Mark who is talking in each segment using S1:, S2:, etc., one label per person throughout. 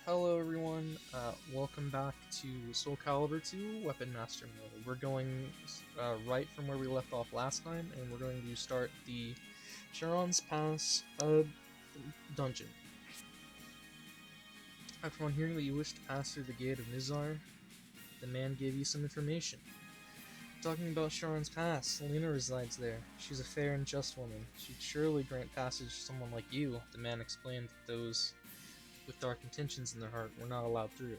S1: Hello everyone, welcome back to Soulcalibur II Weapon Master Mode. We're going right from where we left off last time, and we're going to start the Charon's Pass dungeon. Upon hearing that you wish to pass through the gate of Mizar, the man gave you some information. Talking about Charon's Pass, Lena resides there. She's a fair and just woman. She'd surely grant passage to someone like you, the man explained that those with dark intentions in their heart were not allowed through.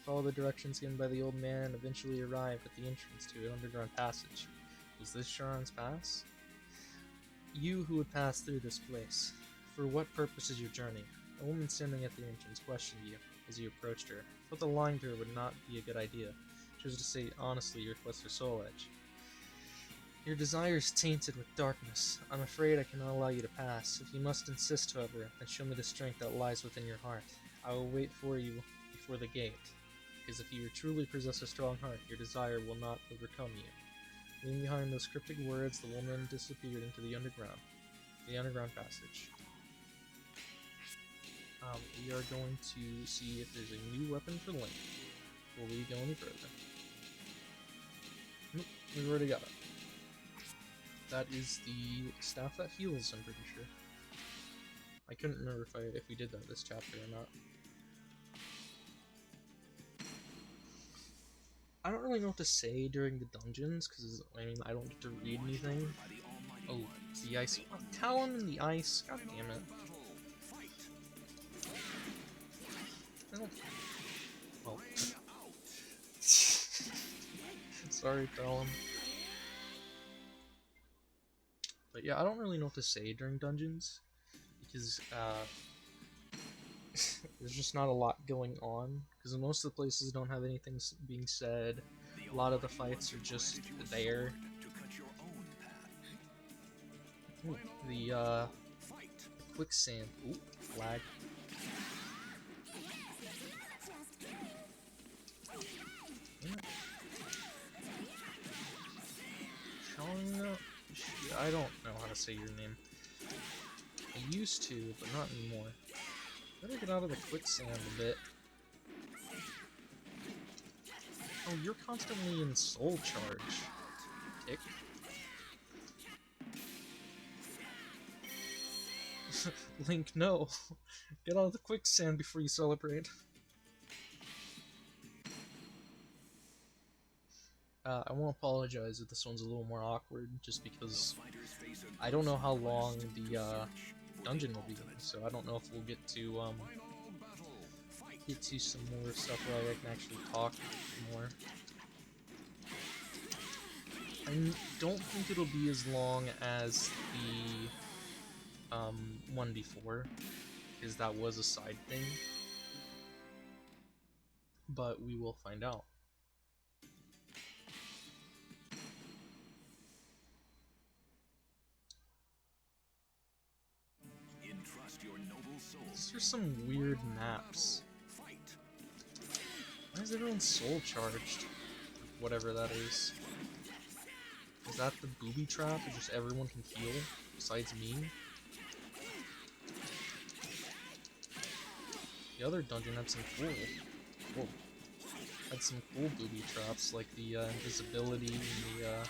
S1: Follow the directions given by the old man and eventually arrive at the entrance to an underground passage. Was this Charon's Pass? You who would pass through this place. For what purpose is your journey? A woman standing at the entrance questioned you as you approached her. Thought that lying to her would not be a good idea. She was to say honestly your quest for Soul Edge. Your desire is tainted with darkness. I'm afraid I cannot allow you to pass. If you must insist, however, then show me the strength that lies within your heart. I will wait for you before the gate, because if you truly possess a strong heart, your desire will not overcome you. Leaving behind those cryptic words, the woman disappeared into the underground passage. We are going to see if there's a new weapon for Link before we go any further. Nope, we've already got it. That is the staff that heals, I'm pretty sure. I couldn't remember if we did that this chapter or not. I don't really know what to say during the dungeons, because, I mean, I don't get to read anything. Oh, the ice. Oh, Talon in the ice. God damn it. Well. Sorry, Talon. But yeah, I don't really know what to say during dungeons, because there's just not a lot going on, because most of the places don't have anything being said. A lot of the fights are just there. Ooh, the quicksand. Ooh, lag. I don't know how to say your name. I used to, but not anymore. Better get out of the quicksand a bit. Oh, you're constantly in soul charge. Tick. Link, no. Get out of the quicksand before you celebrate. I won't apologize if this one's a little more awkward, just because I don't know how long the dungeon will be, so I don't know if we'll get to some more stuff where I can actually talk more. I don't think it'll be as long as the one before, because that was a side thing, but we will find out. These are some weird maps. Why is everyone soul charged? Whatever that is. Is that the booby trap, or just everyone can heal, besides me? The other dungeon had some cool... Whoa. Had some cool booby traps, like the invisibility and the...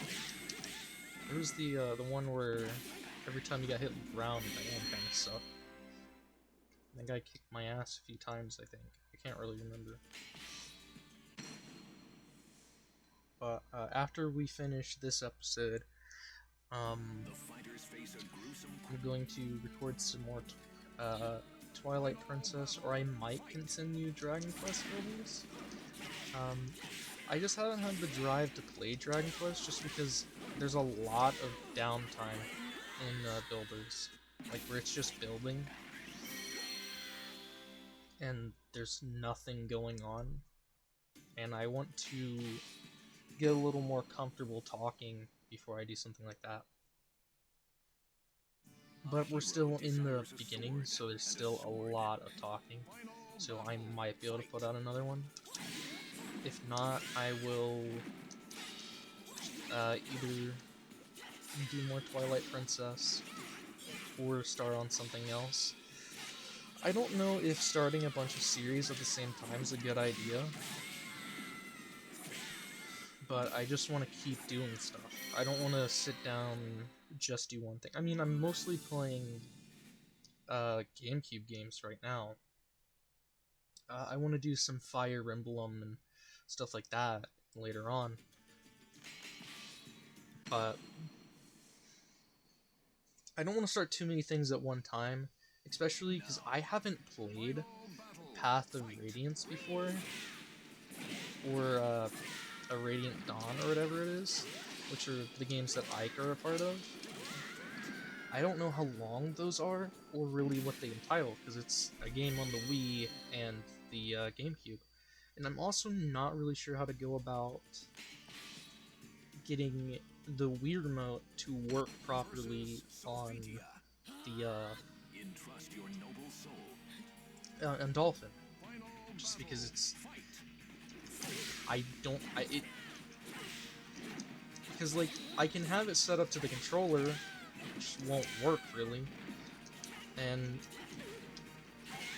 S1: There was the one where every time you got hit with the ground, that one kind of sucked. That guy kicked my ass a few times, I think. I can't really remember. But after we finish this episode, I'm going to record some more Twilight Princess, or I might continue Dragon Quest builders. I just haven't had the drive to play Dragon Quest just because there's a lot of downtime in builders, like where it's just building and there's nothing going on, and I want to get a little more comfortable talking before I do something like that. But we're still in the beginning, so there's still a lot of talking, so I might be able to put out another one. If not, I will either do more Twilight Princess or start on something else. I don't know if starting a bunch of series at the same time is a good idea, but I just want to keep doing stuff. I don't want to sit down and just do one thing. I mean, I'm mostly playing GameCube games right now. I want to do some Fire Emblem and stuff like that later on, but I don't want to start too many things at one time, especially because I haven't played Path of Radiance before, or a Radiant Dawn, or whatever it is, which are the games that Ike are a part of. I don't know how long those are, or really what they entitle, because it's a game on the Wii and the GameCube. And I'm also not really sure how to go about getting the Wii remote to work properly on the on Dolphin, just because it's because like I can have it set up to the controller, which won't work really, and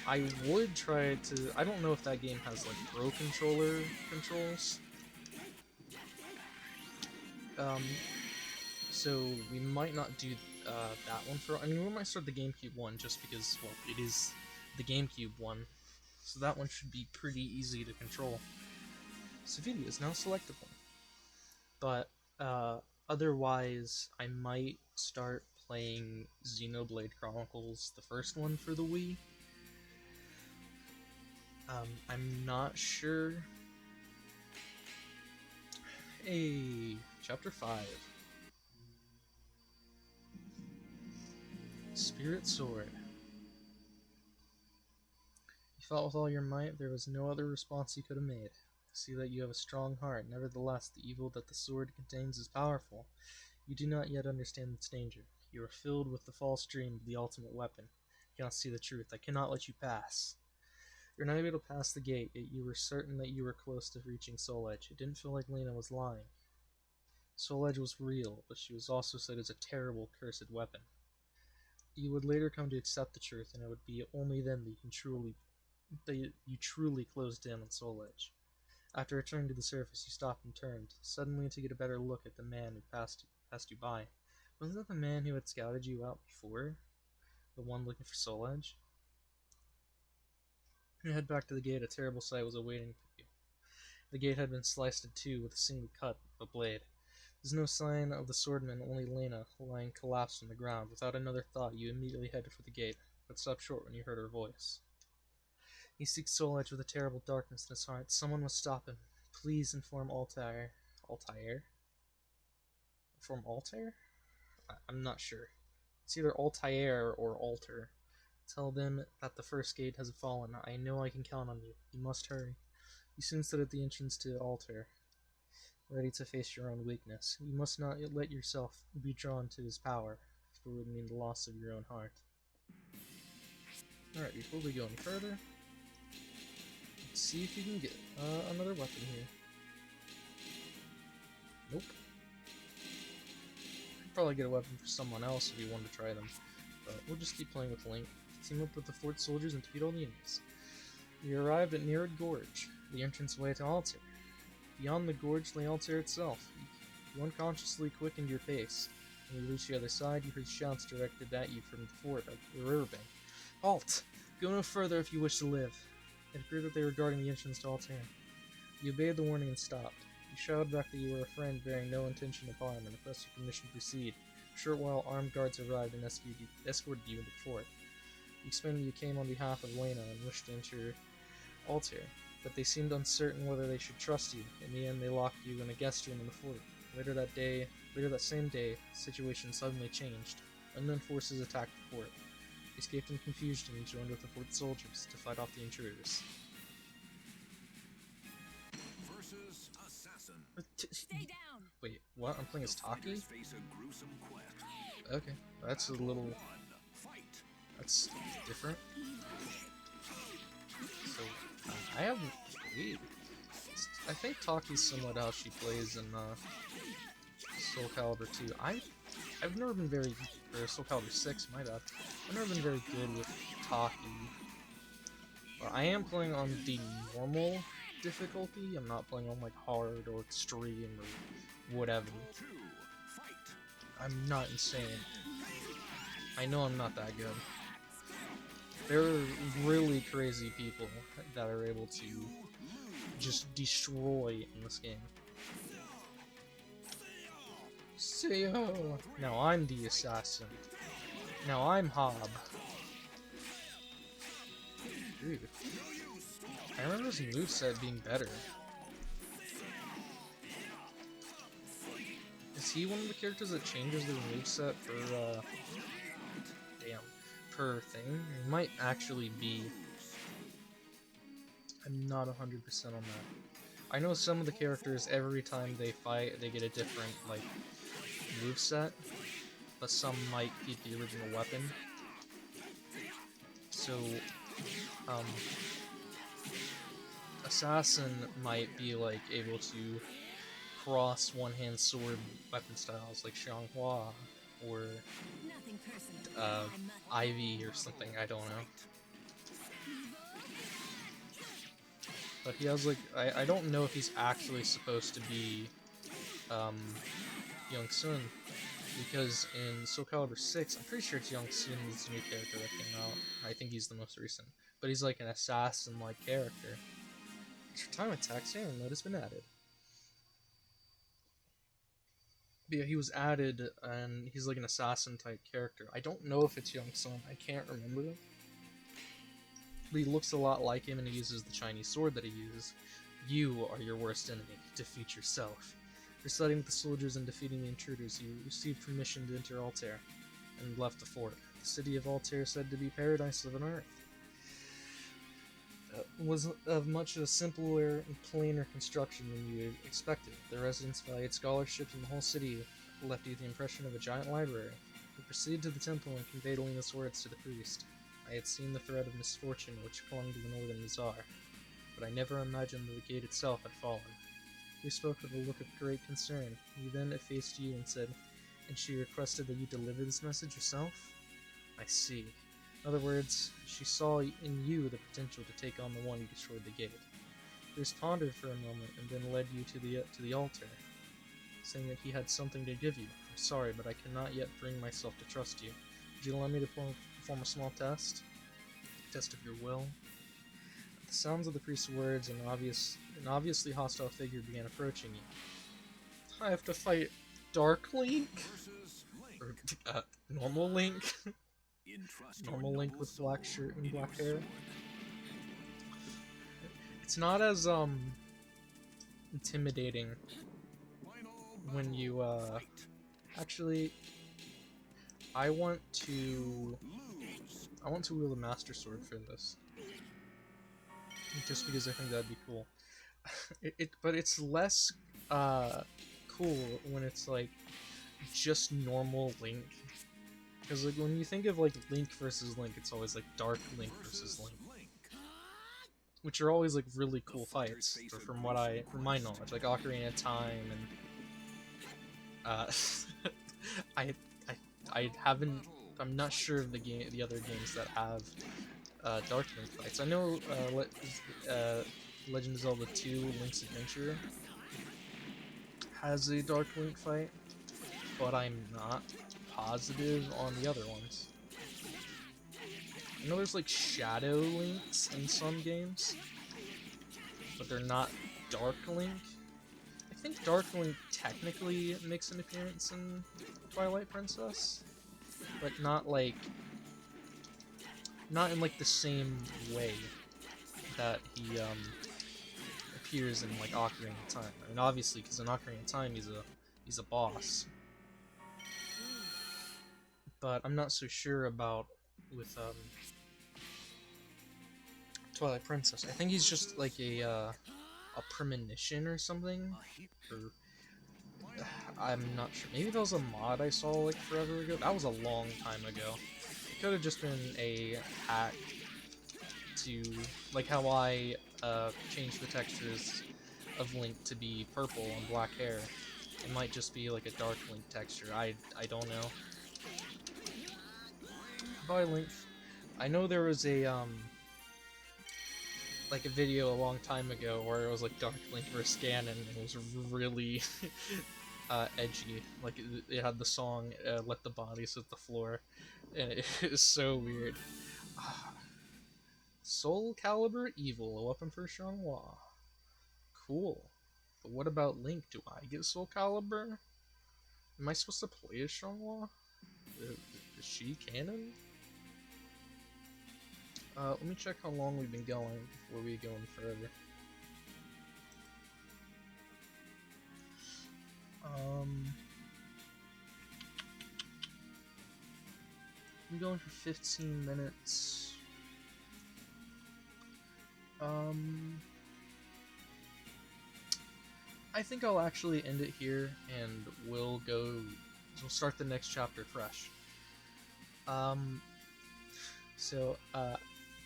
S1: I would try to. I don't know if that game has like Pro Controller controls. So we might not do that one for. I mean, we might start the GameCube one just because, well, it is the GameCube one, so that one should be pretty easy to control. Sevilla is now selectable, but otherwise, I might start playing Xenoblade Chronicles, the first one for the Wii. I'm not sure. Hey, Chapter 5. Spirit Sword. You fought with all your might, there was no other response you could have made. I see that you have a strong heart, nevertheless the evil that the sword contains is powerful. You do not yet understand its danger. You are filled with the false dream of the ultimate weapon. You cannot see the truth. I cannot let you pass. You're not able to pass the gate, yet you were certain that you were close to reaching Soul Edge. It didn't feel like Lena was lying. Soul Edge was real, but she was also said as a terrible, cursed weapon. You would later come to accept the truth, and it would be only then that you truly closed in on Soul Edge. After returning to the surface, you stopped and turned, suddenly to get a better look at the man who passed you by. Wasn't that the man who had scouted you out before? The one looking for Soul Edge? You head back to the gate, a terrible sight was awaiting for you. The gate had been sliced in two with a single cut of a blade. There's no sign of the swordman, only Lena, lying collapsed on the ground. Without another thought, you immediately headed for the gate, but stopped short when you heard her voice. He seeks Soul Edge with a terrible darkness in his heart. Someone must stop him. Please inform Altair. Altair? Inform Altair? I'm not sure. It's either Altair or Alter. Tell them that the first gate has fallen. I know I can count on you. You must hurry. You soon stood at the entrance to Altair, ready to face your own weakness. You must not let yourself be drawn to his power, if it would mean the loss of your own heart. Alright, before we go any further, let's see if you can get another weapon here. Nope. Could probably get a weapon for someone else if you want to try them, but we'll just keep playing with Link. Team up with the fort soldiers and defeat all the enemies. You arrived at Nerid Gorge, the entranceway to Altair. Beyond the gorge lay Altair itself. You unconsciously quickened your pace. When you reached the other side, you heard shouts directed at you from the fort of the riverbank. Halt! Go no further if you wish to live. It appeared that they were guarding the entrance to Altair. You obeyed the warning and stopped. You shouted back that you were a friend bearing no intention of harm and requested permission to proceed. A short while, armed guards arrived and escorted you into the fort. You explained that you came on behalf of Lena and wished to enter Altair, but they seemed uncertain whether they should trust you. In the end, they locked you in a guest room in the fort. Later that same day, the situation suddenly changed. Unknown forces attacked the fort. You escaped in confusion and joined with the fort soldiers to fight off the intruders.
S2: Versus Assassin.
S3: Stay down.
S1: Wait, what? I'm playing as Taki?
S2: Face a gruesome quest.
S1: Okay, that's a little...
S2: Fight.
S1: That's different. So, I haven't played. I think Taki's similar to how she plays in Soulcalibur II. I've never been very... or Soulcalibur 6, my bad. I've never been very good with Taki But I am playing on the normal difficulty. I'm not playing on like hard or extreme or whatever. I'm not insane. I know I'm not that good. There are really crazy people that are able to just destroy in this game. Seyo! Now I'm the assassin. Now I'm Hob. Dude. I remember his moveset being better. Is he one of the characters that changes their moveset for, per thing? It might actually be. I'm not 100% on that. I know some of the characters, every time they fight, they get a different, like, moveset, but some might keep the original weapon. So, Assassin might be, like, able to cross one-hand sword weapon styles like Xianghua or Ivy or something, I don't know. But he has, like, I don't know if he's actually supposed to be, Young Sun, because in Soulcalibur 6, I'm pretty sure it's Young Sun is the new character that came out. I think he's the most recent. But he's like an assassin-like character. Extra time attacks, yeah, note has been added. But yeah, he was added, and he's like an assassin-type character. I don't know if it's Young Sun, I can't remember. But he looks a lot like him, and he uses the Chinese sword that he uses. You are your worst enemy. Defeat yourself. For siding with the soldiers and defeating the intruders, you received permission to enter Altair, and left the fort. The city of Altair, said to be paradise of an earth, was of much a simpler and plainer construction than you had expected. The residents valued scholarships, and the whole city left you the impression of a giant library. You proceeded to the temple and conveyed Alina's words to the priest. I had seen the thread of misfortune which clung to the northern Mizar, but I never imagined that the gate itself had fallen. We spoke with a look of great concern. He then effaced you and said, and she requested that you deliver this message yourself? I see. In other words, she saw in you the potential to take on the one who destroyed the gate. Bruce pondered for a moment and then led you to the altar, saying that he had something to give you. I'm sorry, but I cannot yet bring myself to trust you. Would you allow me to perform a small test? A test of your will? At the sounds of the priest's words, an obviously hostile figure began approaching you. I have to fight Dark Link? Or, normal Link? Normal Link with black shirt and black hair. It's not as, intimidating when you, actually, I want to wield a Master Sword for this. Just because I think that'd be cool. But it's less, cool when it's, like, just normal Link. Because, like, when you think of, like, Link versus Link, it's always, like, Dark Link versus Link. Which are always, like, really cool fights, from my knowledge. Like, Ocarina of Time, and, I'm not sure of the other games that have, Dark Link fights. I know, Legend of Zelda 2 Link's Adventure has a Dark Link fight, but I'm not positive on the other ones. I know there's like Shadow Links in some games, but they're not Dark Link. I think Dark Link technically makes an appearance in Twilight Princess, but not in like the same way that he appears in like Ocarina of Time. I mean, obviously, because in Ocarina of Time he's a boss. But I'm not so sure about with Twilight Princess. I think he's just like a premonition or something. Or I'm not sure. Maybe that was a mod I saw like forever ago. That was a long time ago. It could have just been a hack to like how I changed the textures of Link to be purple and black hair. It might just be like a Dark Link texture. I don't know. Bye, Link. I know there was a like a video a long time ago where it was like Dark Link vs Ganon, and it was really edgy. Like it had the song "Let the Bodies Hit the Floor," and it is so weird. Soulcalibur Evil, a weapon for Shanghua. Cool. But what about Link? Do I get Soulcalibur? Am I supposed to play as Shanghua? Is she canon? Let me check how long we've been going before we go any further. I'm going for 15 minutes. I think I'll actually end it here, and we'll start the next chapter fresh.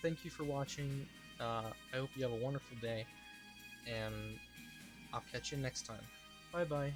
S1: Thank you for watching. I hope you have a wonderful day, and I'll catch you next time. Bye bye.